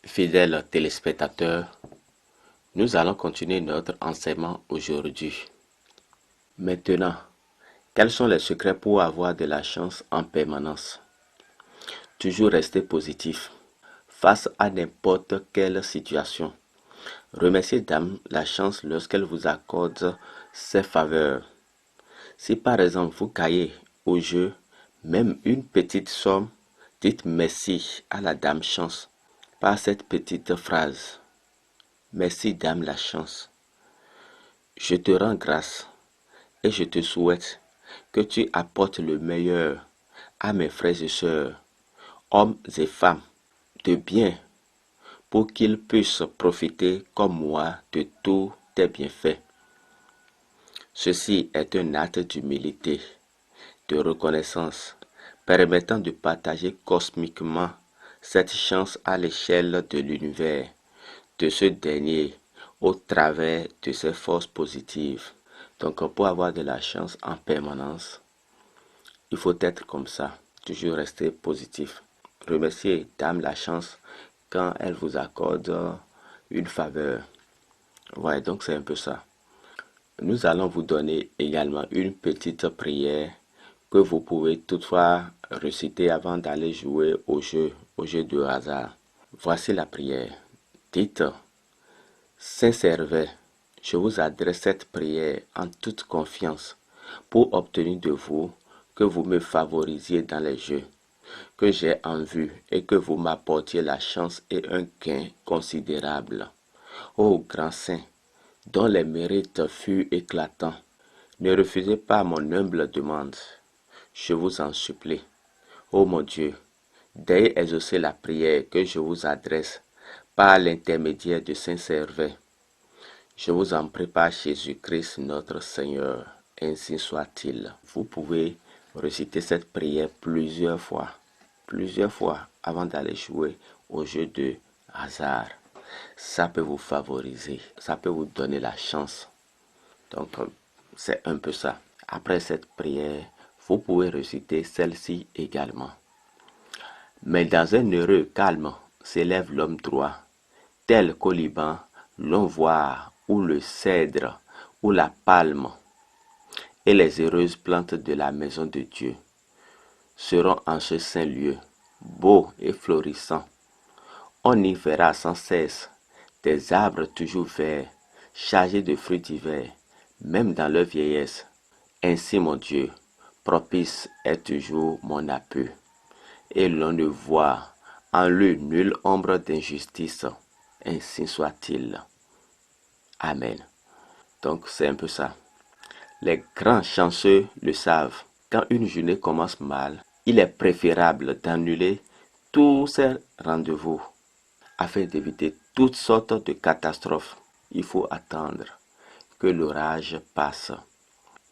Fidèles téléspectateurs, nous allons continuer notre enseignement aujourd'hui. Maintenant, quels sont les secrets pour avoir de la chance en permanence? Toujours rester positif face à n'importe quelle situation. Remerciez Dame la chance lorsqu'elle vous accorde ses faveurs. Si par exemple vous gagnez au jeu même une petite somme, dites merci à la Dame Chance par cette petite phrase. Merci Dame la chance. Je te rends grâce et je te souhaite que tu apportes le meilleur à mes frères et sœurs, hommes et femmes, de bien, pour qu'ils puissent profiter comme moi de tous tes bienfaits. Ceci est un acte d'humilité, de reconnaissance, permettant de partager cosmiquement cette chance à l'échelle de l'univers, de ce dernier, au travers de ses forces positives. Donc pour avoir de la chance en permanence, il faut être comme ça, toujours rester positif. Remerciez Dame la chance quand elle vous accorde une faveur. Ouais, donc c'est un peu ça. Nous allons vous donner également une petite prière que vous pouvez toutefois réciter avant d'aller jouer au jeu de hasard. Voici la prière. Dites, Saint-Servais, je vous adresse cette prière en toute confiance pour obtenir de vous que vous me favorisiez dans les jeux que j'ai en vue et que vous m'apportiez la chance et un gain considérable. Ô grand saint, dont les mérites furent éclatants, ne refusez pas mon humble demande. Je vous en supplie. Ô mon Dieu, daignez exaucer la prière que je vous adresse par l'intermédiaire de Saint-Servais. Je vous en prie par Jésus-Christ notre Seigneur, ainsi soit-il. Vous pouvez réciter cette prière plusieurs fois avant d'aller jouer au jeu de hasard. Ça peut vous favoriser, ça peut vous donner la chance. Donc, c'est un peu ça. Après cette prière, vous pouvez réciter celle-ci également. Mais dans un heureux calme s'élève l'homme droit, tel qu'au Liban l'on voit ou le cèdre ou la palme, et les heureuses plantes de la maison de Dieu seront en ce saint lieu, beaux et florissants. On y verra sans cesse des arbres toujours verts, chargés de fruits divers, même dans leur vieillesse. Ainsi, mon Dieu, propice est toujours mon appui, et l'on ne voit en lui nulle ombre d'injustice. Ainsi soit-il. Amen. Donc, c'est un peu ça. Les grands chanceux le savent. Quand une journée commence mal, il est préférable d'annuler tous ces rendez-vous afin d'éviter toutes sortes de catastrophes. Il faut attendre que l'orage passe.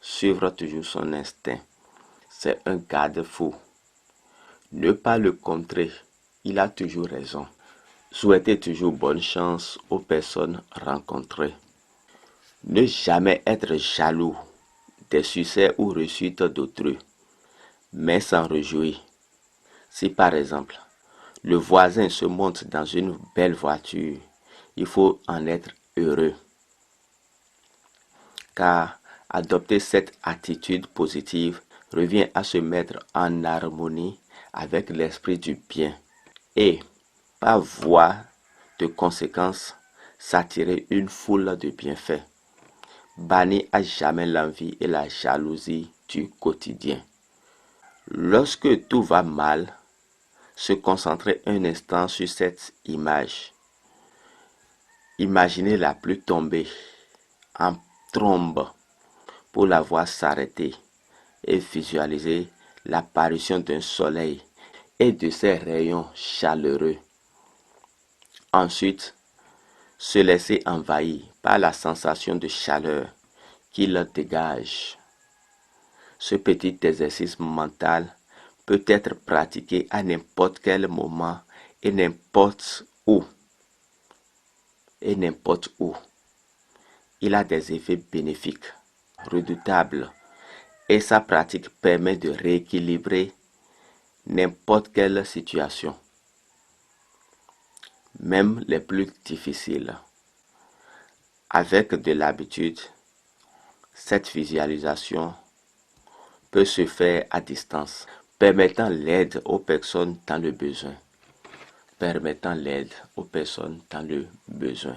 Suivre toujours son instinct. C'est un garde-fou. Ne pas le contrer. Il a toujours raison. Souhaitez toujours bonne chance aux personnes rencontrées. Ne jamais être jaloux des succès ou réussites d'autrui, mais s'en réjouir. Si par exemple, le voisin se monte dans une belle voiture, il faut en être heureux. Car adopter cette attitude positive revient à se mettre en harmonie avec l'esprit du bien et, par voie de conséquence, s'attirer une foule de bienfaits. Bannir à jamais l'envie et la jalousie du quotidien. Lorsque tout va mal, se concentrer un instant sur cette image. Imaginez la pluie tomber en trombe pour la voir s'arrêter et visualiser l'apparition d'un soleil et de ses rayons chaleureux. Ensuite, se laisser envahir par la sensation de chaleur qu'il dégage. Ce petit exercice mental peut être pratiqué à n'importe quel moment et n'importe où. Il a des effets bénéfiques, redoutables, et sa pratique permet de rééquilibrer n'importe quelle situation. même les plus difficiles. Avec de l'habitude, cette visualisation peut se faire à distance, permettant l'aide aux personnes dans le besoin. Permettant l'aide aux personnes dans le besoin.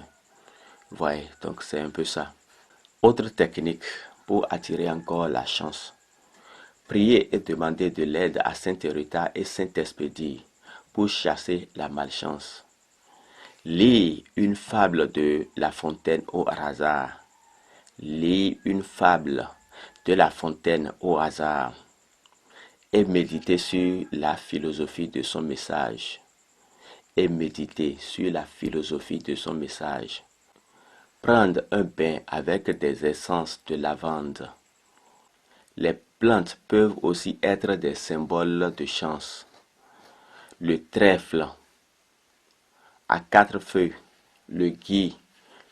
Voyez, donc c'est un peu ça. Autre technique pour attirer encore la chance. Priez et demandez de l'aide à Saint Rita et Saint Expédie pour chasser la malchance. Lis une fable de La Fontaine au hasard. Lis une fable de La Fontaine au hasard et méditez sur la philosophie de son message. Et méditez sur la philosophie de son message. Prendre un bain avec des essences de lavande. Les plantes peuvent aussi être des symboles de chance. Le trèfle à 4 feuilles, le gui,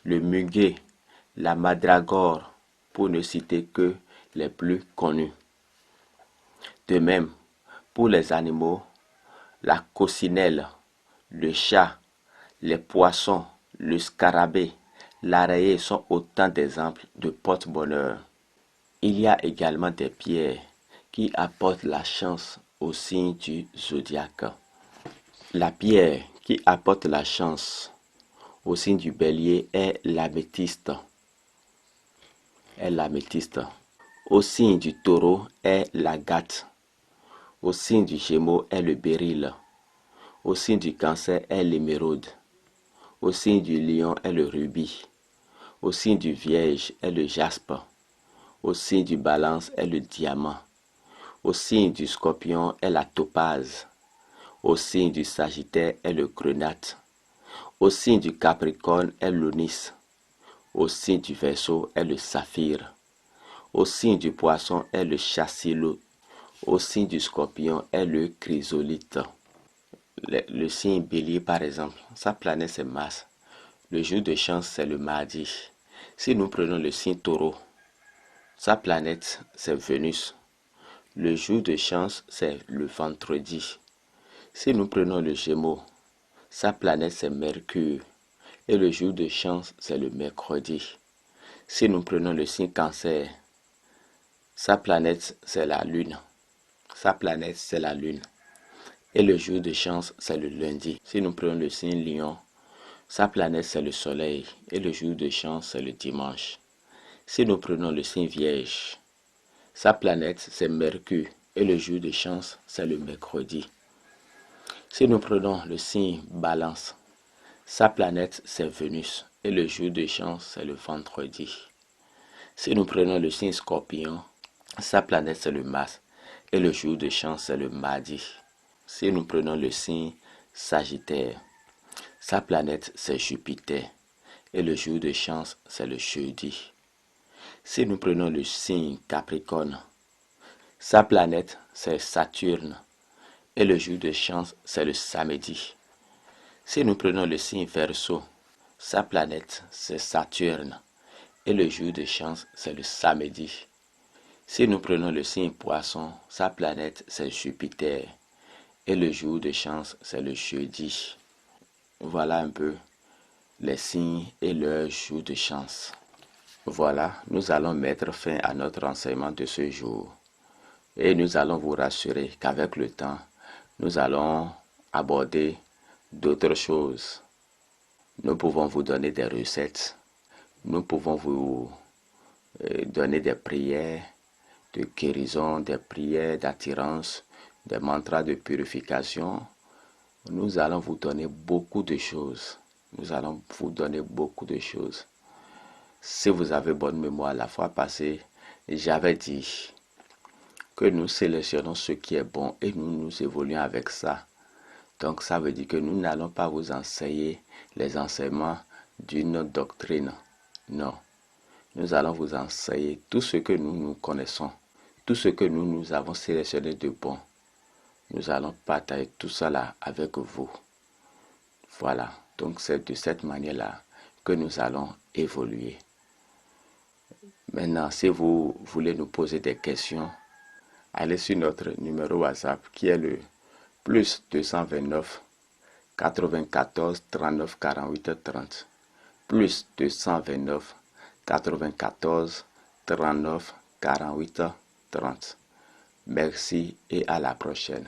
le muguet, la mandragore, pour ne citer que les plus connus. De même, pour les animaux, la coccinelle, le chat, les poissons, le scarabée, l'araignée sont autant d'exemples de porte-bonheur. Il y a également des pierres qui apportent la chance au signe du zodiaque. La pierre qui apporte la chance au signe du bélier est l'améthyste. Au signe du taureau est l'agate. Au signe du gémeaux est le béryl. Au signe du cancer est l'émeraude. Au signe du lion est le rubis. Au signe du vierge est le jaspe. Au signe du balance est le diamant. Au signe du scorpion est la topaze. Au signe du sagittaire est le grenat. Au signe du capricorne est l'onyx. Au signe du verseau est le saphir. Au signe du poisson est le chassilot. Au signe du scorpion est le chrysolite. Le signe bélier par exemple, sa planète c'est Mars. Le jour de chance c'est le mardi. Si nous prenons le signe taureau, sa planète c'est Vénus. Le jour de chance c'est le vendredi. Si nous prenons le gémeaux, sa planète c'est Mercure. Et le jour de chance c'est le mercredi. Si nous prenons le signe cancer, sa planète c'est la lune. Et le jour de chance c'est le lundi. Si nous prenons le signe lion, sa planète c'est le soleil. Et le jour de chance c'est le dimanche. Si nous prenons le signe vierge, sa planète c'est Mercure. Et le jour de chance c'est le mercredi. Si nous prenons le signe balance, sa planète c'est Vénus. Et le jour de chance c'est le vendredi. Si nous prenons le signe scorpion, sa planète c'est le Mars. Et le jour de chance c'est le mardi. Si nous prenons le signe sagittaire, sa planète c'est Jupiter. Et le jour de chance c'est le jeudi. Si nous prenons le signe capricorne, sa planète c'est Saturne. Et le jour de chance c'est le samedi. Si nous prenons le signe verseau, sa planète c'est Saturne. Et le jour de chance c'est le samedi. Si nous prenons le signe poisson, sa planète c'est Jupiter. Et le jour de chance c'est le jeudi. Voilà un peu les signes et leurs jours de chance. Voilà, nous allons mettre fin à notre enseignement de ce jour. Et nous allons vous rassurer qu'avec le temps, nous allons aborder d'autres choses. Nous pouvons vous donner des recettes. Nous pouvons vous donner des prières de guérison, des prières d'attirance, des mantras de purification. Nous allons vous donner beaucoup de choses. Si vous avez bonne mémoire, la fois passée, j'avais dit que nous sélectionnons ce qui est bon et nous évoluons avec ça. Donc ça veut dire que nous n'allons pas vous enseigner les enseignements d'une doctrine. Non. Nous allons vous enseigner tout ce que nous connaissons, tout ce que nous avons sélectionné de bon. Nous allons partager tout cela avec vous. Voilà. Donc c'est de cette manière-là que nous allons évoluer. Maintenant, si vous voulez nous poser des questions, allez sur notre numéro WhatsApp qui est le +229 94 39 48 30 plus 229 94 39 48 30. Merci et à la prochaine.